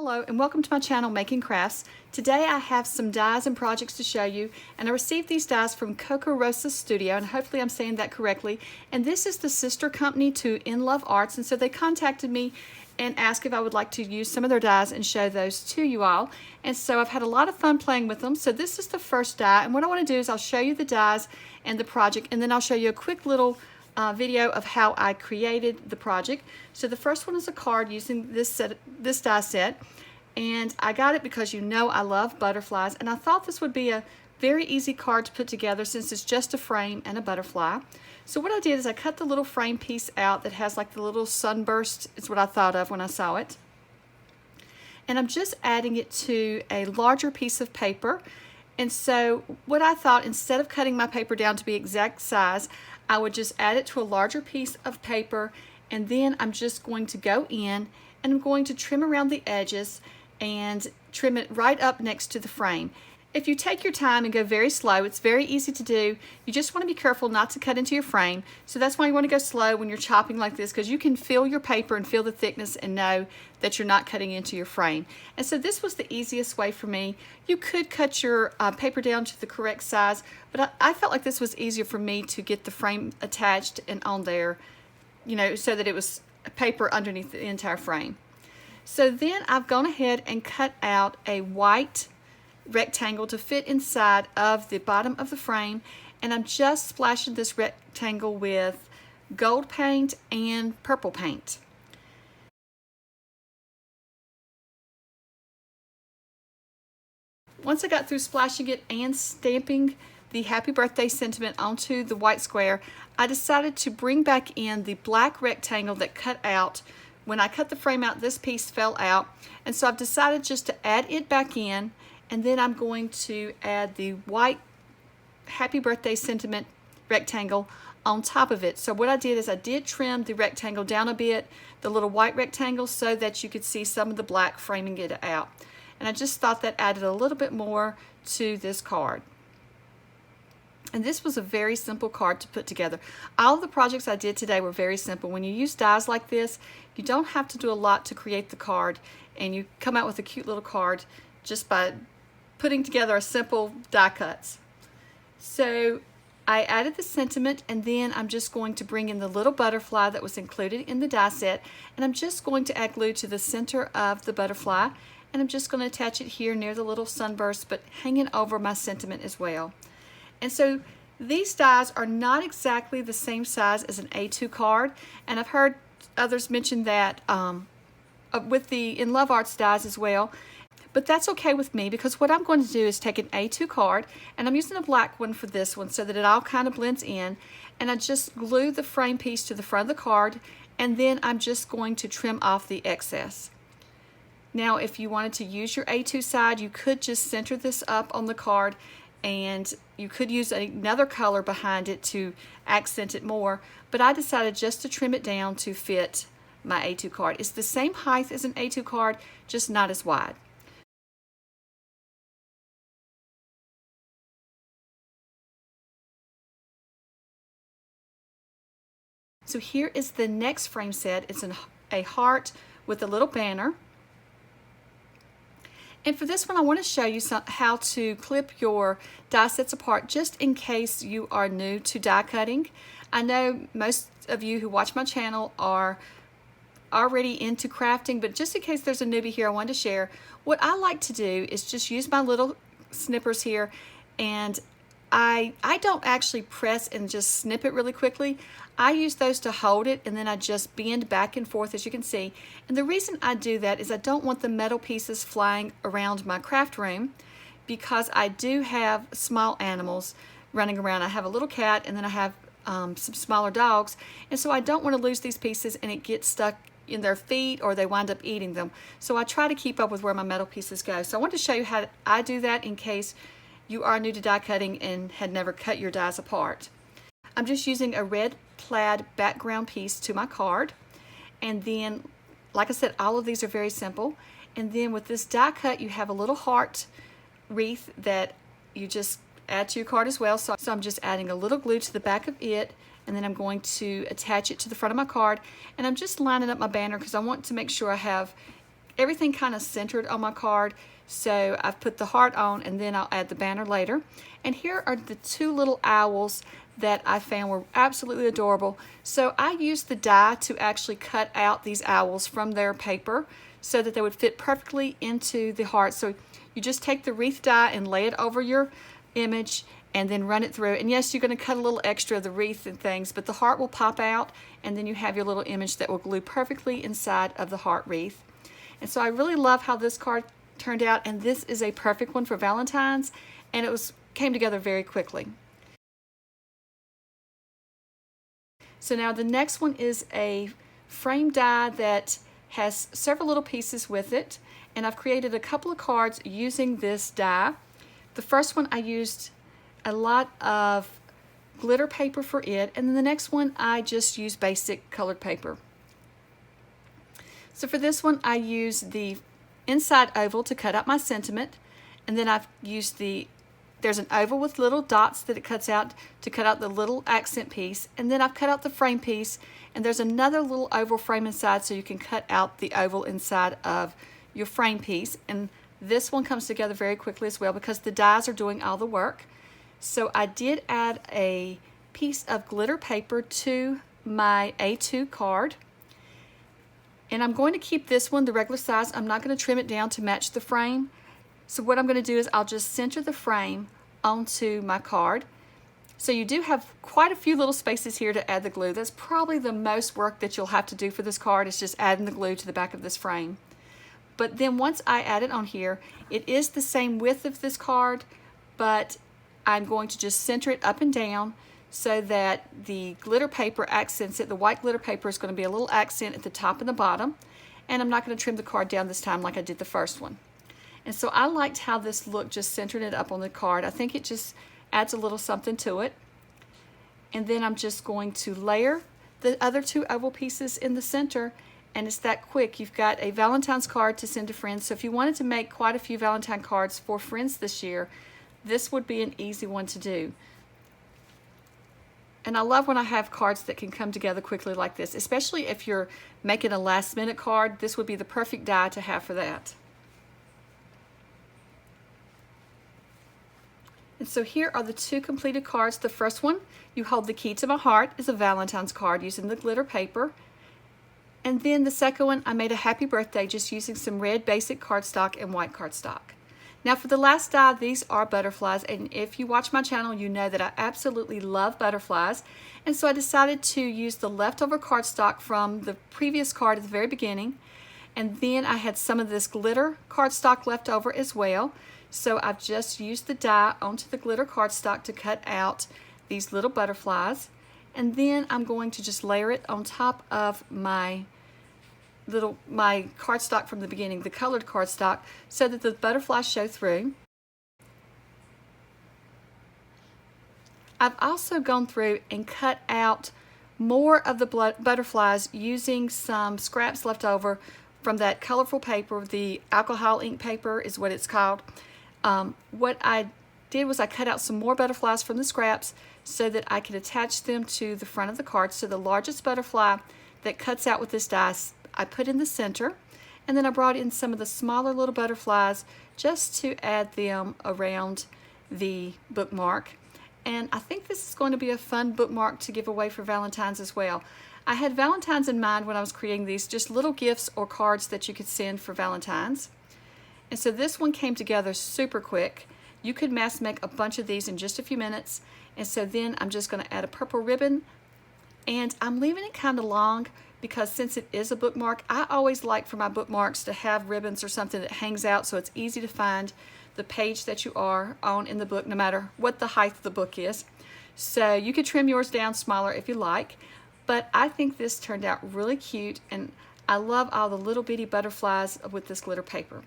Hello and welcome to my channel Making Crafts. Today I have some dies and projects to show you, and I received these dies from Kokorosa Studio, and hopefully I'm saying that correctly. And this is the sister company to In Love Arts, and so they contacted me and asked if I would like to use some of their dies and show those to you all. And so I've had a lot of fun playing with them. So this is the first die, and what I want to do is I'll show you the dies and the project, and then I'll show you a quick little video of how I created the project. So the first one is a card using this die set, and I got it because you know I love butterflies, and I thought this would be a very easy card to put together since it's just a frame and a butterfly. So what I did is I cut the little frame piece out that has like the little sunburst, is what I thought of when I saw it, and I'm just adding it to a larger piece of paper. And so what I thought, instead of cutting my paper down to be exact size, I would just add it to a larger piece of paper, and then I'm just going to go in and I'm going to trim around the edges and trim it right up next to the frame. If you take your time and go very slow, it's very easy to do. You just want to be careful not to cut into your frame. So that's why you want to go slow when you're chopping like this, because you can feel your paper and feel the thickness and know that you're not cutting into your frame. And so this was the easiest way for me. You could cut your paper down to the correct size, but I felt like this was easier for me to get the frame attached and on there, you know, so that it was paper underneath the entire frame. So then I've gone ahead and cut out a white rectangle to fit inside of the bottom of the frame, and I'm just splashing this rectangle with gold paint and purple paint. Once I got through splashing it and stamping the happy birthday sentiment onto the white square, I decided to bring back in the black rectangle that cut out. When I cut the frame out, this piece fell out, and so I've decided just to add it back in. And then I'm going to add the white happy birthday sentiment rectangle on top of it. So what I did is I did trim the rectangle down a bit, the little white rectangle, so that you could see some of the black framing it out. And I just thought that added a little bit more to this card. And this was a very simple card to put together. All of the projects I did today were very simple. When you use dies like this, you don't have to do a lot to create the card, and you come out with a cute little card just by putting together a simple die cuts. So I added the sentiment, and then I'm just going to bring in the little butterfly that was included in the die set, and I'm just going to add glue to the center of the butterfly, and I'm just going to attach it here near the little sunburst, but hanging over my sentiment as well. And so these dies are not exactly the same size as an A2 card, and I've heard others mention that with the In Love Arts dies as well. But that's okay with me, because what I'm going to do is take an A2 card, and I'm using a black one for this one so that it all kind of blends in, and I just glue the frame piece to the front of the card, and then I'm just going to trim off the excess. Now if you wanted to use your A2 side, you could just center this up on the card, and you could use another color behind it to accent it more, but I decided just to trim it down to fit my A2 card. It's the same height as an A2 card, just not as wide. So here is the next frame set. It's a heart with a little banner. And for this one, I want to show you how to clip your die sets apart, just in case you are new to die cutting. I know most of you who watch my channel are already into crafting, but just in case there's a newbie here, I wanted to share. What I like to do is just use my little snippers here, and I don't actually press and just snip it really quickly. I use those to hold it, and then I just bend back and forth, as you can see. And the reason I do that is I don't want the metal pieces flying around my craft room, because I do have small animals running around. I have a little cat, and then I have some smaller dogs, and so I don't want to lose these pieces and it gets stuck in their feet or they wind up eating them. So I try to keep up with where my metal pieces go. So I want to show you how I do that in case you are new to die cutting and had never cut your dies apart. I'm just using a red plaid background piece to my card, and then, like I said, all of these are very simple. And then with this die cut, you have a little heart wreath that you just add to your card as well. So I'm just adding a little glue to the back of it, and then I'm going to attach it to the front of my card, and I'm just lining up my banner because I want to make sure I have everything kind of centered on my card. So I've put the heart on, and then I'll add the banner later. And here are the two little owls that I found were absolutely adorable. So I used the die to actually cut out these owls from their paper so that they would fit perfectly into the heart. So you just take the wreath die and lay it over your image and then run it through. And yes, you're going to cut a little extra of the wreath and things, but the heart will pop out, and then you have your little image that will glue perfectly inside of the heart wreath. And so I really love how this card turned out, and this is a perfect one for Valentine's, and it came together very quickly. So now the next one is a frame die that has several little pieces with it, and I've created a couple of cards using this die. The first one I used a lot of glitter paper for it, and then the next one I just used basic colored paper. So for this one I used the inside oval to cut out my sentiment, and then I've used there's an oval with little dots that it cuts out to cut out the little accent piece, and then I've cut out the frame piece, and there's another little oval frame inside so you can cut out the oval inside of your frame piece. And this one comes together very quickly as well because the dies are doing all the work. So I did add a piece of glitter paper to my A2 card, and I'm going to keep this one the regular size. I'm not going to trim it down to match the frame. So what I'm going to do is I'll just center the frame onto my card. So you do have quite a few little spaces here to add the glue. That's probably the most work that you'll have to do for this card, is just adding the glue to the back of this frame. But then once I add it on here, it is the same width of this card, but I'm going to just center it up and down so that the glitter paper accents it. The white glitter paper is going to be a little accent at the top and the bottom, and I'm not going to trim the card down this time like I did the first one. And so I liked how this looked, just centering it up on the card. I think it just adds a little something to it. And then I'm just going to layer the other two oval pieces in the center, and it's that quick. You've got a Valentine's card to send to friends. So if you wanted to make quite a few Valentine cards for friends this year, this would be an easy one to do. And I love when I have cards that can come together quickly like this, especially if you're making a last minute card. This would be the perfect die to have for that. And so here are the two completed cards. The first one, You Hold the Key to My Heart, is a Valentine's card using the glitter paper. And then the second one, I made a happy birthday just using some red basic cardstock and white cardstock. Now for the last die, these are butterflies, and if you watch my channel, you know that I absolutely love butterflies. And so I decided to use the leftover cardstock from the previous card at the very beginning, and then I had some of this glitter cardstock left over as well. So I've just used the die onto the glitter cardstock to cut out these little butterflies, and then I'm going to just layer it on top of my cardstock from the beginning, the colored cardstock, so that the butterflies show through. I've also gone through and cut out more of the butterflies using some scraps left over from that colorful paper. The alcohol ink paper is what it's called. What I did was I cut out some more butterflies from the scraps so that I could attach them to the front of the card. So the largest butterfly that cuts out with this die I put in the center, and then I brought in some of the smaller little butterflies just to add them around the bookmark. And I think this is going to be a fun bookmark to give away for Valentine's as well. I had Valentine's in mind when I was creating these, just little gifts or cards that you could send for Valentine's. And so this one came together super quick. You could mass make a bunch of these in just a few minutes. And so then I'm just going to add a purple ribbon, and I'm leaving it kind of long because since it is a bookmark, I always like for my bookmarks to have ribbons or something that hangs out so it's easy to find the page that you are on in the book, no matter what the height of the book is. So you could trim yours down smaller if you like, but I think this turned out really cute, and I love all the little bitty butterflies with this glitter paper.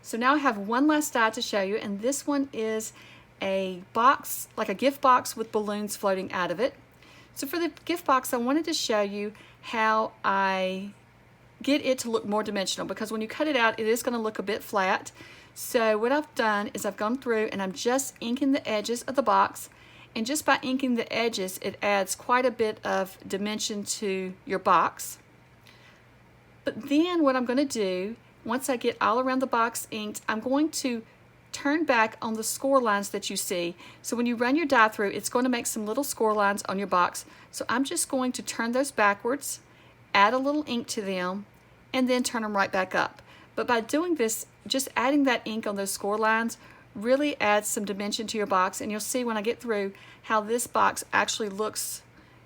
So now I have one last die to show you, and this one is a box, like a gift box with balloons floating out of it. So for the gift box, I wanted to show you how I get it to look more dimensional, because when you cut it out, it is going to look a bit flat. So what I've done is I've gone through and I'm just inking the edges of the box, and just by inking the edges, it adds quite a bit of dimension to your box. But then what I'm going to do once I get all around the box inked, I'm going to turn back on the score lines that you see. So when you run your die through, it's going to make some little score lines on your box. So I'm just going to turn those backwards, add a little ink to them, and then turn them right back up. But by doing this, just adding that ink on those score lines really adds some dimension to your box, and you'll see when I get through how this box actually looks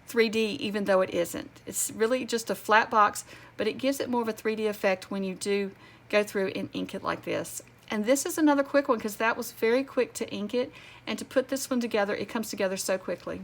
3D even though it isn't. It's really just a flat box, but it gives it more of a 3D effect when you do go through and ink it like this. And this is another quick one because that was very quick to ink it, and to put this one together, it comes together so quickly.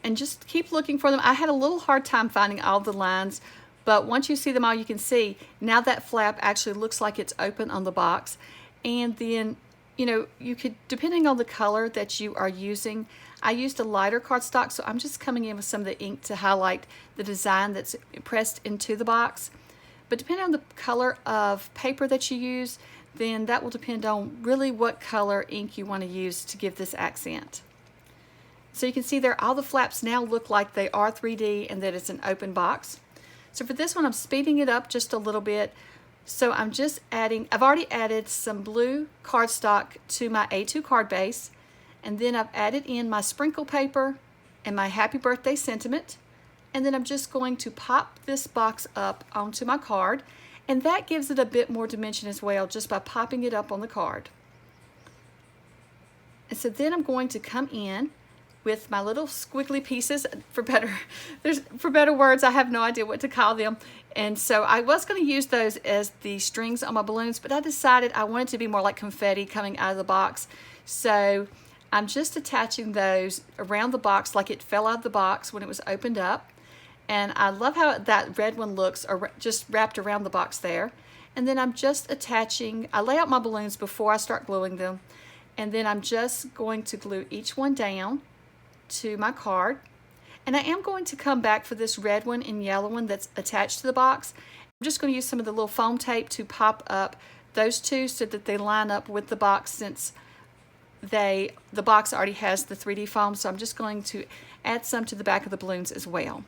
And just keep looking for them. I had a little hard time finding all the lines, but once you see them all, you can see now that flap actually looks like it's open on the box. And then, you know, you could, depending on the color that you are using, I used a lighter cardstock, so I'm just coming in with some of the ink to highlight the design that's pressed into the box. But depending on the color of paper that you use, then that will depend on really what color ink you want to use to give this accent. So you can see there all the flaps now look like they are 3D and that it's an open box. So for this one, I'm speeding it up just a little bit. So I'm just adding, I've already added some blue cardstock to my A2 card base, and then I've added in my sprinkle paper and my happy birthday sentiment. And then I'm just going to pop this box up onto my card, and that gives it a bit more dimension as well, just by popping it up on the card. And so then I'm going to come in with my little squiggly pieces, for better words, I have no idea what to call them. And so I was going to use those as the strings on my balloons, but I decided I wanted to be more like confetti coming out of the box. So I'm just attaching those around the box like it fell out of the box when it was opened up. And I love how that red one looks just wrapped around the box there. And then I'm just attaching, I lay out my balloons before I start gluing them. And then I'm just going to glue each one down to my card. And I am going to come back for this red one and yellow one that's attached to the box. I'm just going to use some of the little foam tape to pop up those two so that they line up with the box, since the box already has the 3D foam. So I'm just going to add some to the back of the balloons as well.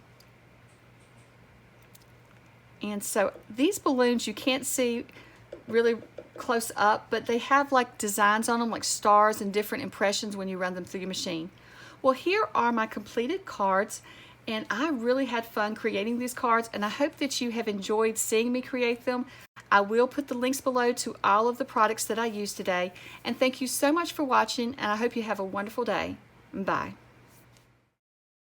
And so these balloons you can't see really close up, but they have like designs on them, like stars and different impressions when you run them through your machine. Well, here are my completed cards, and I really had fun creating these cards, and I hope that you have enjoyed seeing me create them. I will put the links below to all of the products that I used today, and thank you so much for watching, and I hope you have a wonderful day. Bye.